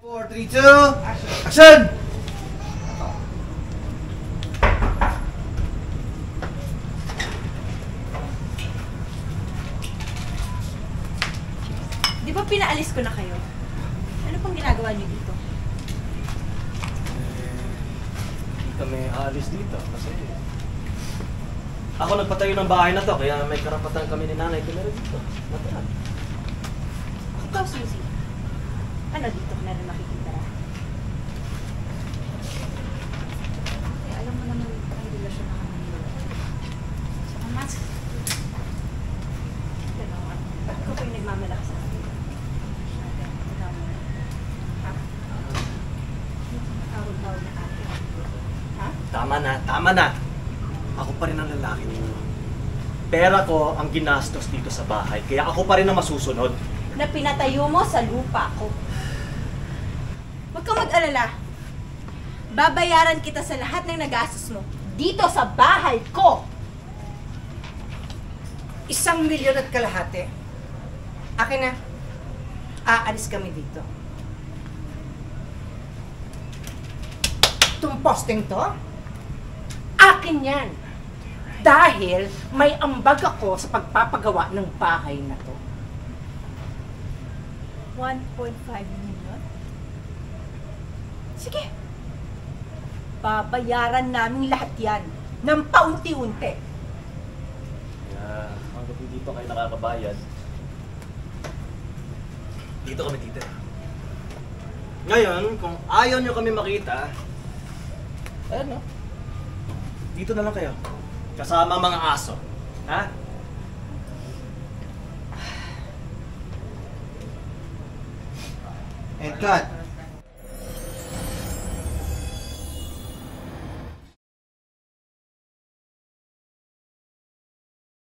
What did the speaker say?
4, 3, 2, action! Di ba pinaalis ko na kayo? Ano pang ginagawa niyo dito? Hindi kami aalis dito kasi ako nagpatayo ng bahay na to, kaya may karapatan kami ni nanay tumira dito. Matagal. Ikaw, Suzy. Ano dito ka na rin makikita? Eh, alam mo naman may relasyon na kami nila. Saka mas... Gano'n. Ikaw pa yung nagmamalaki sa akin. Ikaw mo. Ha? Tawag-tawag na ate. Ha? Tama na. Ako pa rin ang lalaki dito. Pera ko ang ginastos dito sa bahay, kaya ako pa rin ang masusunod. Na pinatayo mo sa lupa ko. Huwag kang mag-alala. Babayaran kita sa lahat ng nagastos mo dito sa bahay ko. 1,000,000 at kalahati. Akin na. Aalis kami dito. Itong posting to, akin yan. Dahil may ambag ako sa pagpapagawa ng bahay na to. 1.5 million? Sige. Babayaran namin lahat yan ng paunti-unti. Kaya hanggang dito kayo nakakabayad, dito kami titira. Ngayon, kung ayaw nyo kami makita, ayan no, dito na lang kayo. Kasama ang mga aso. Ha? And cut!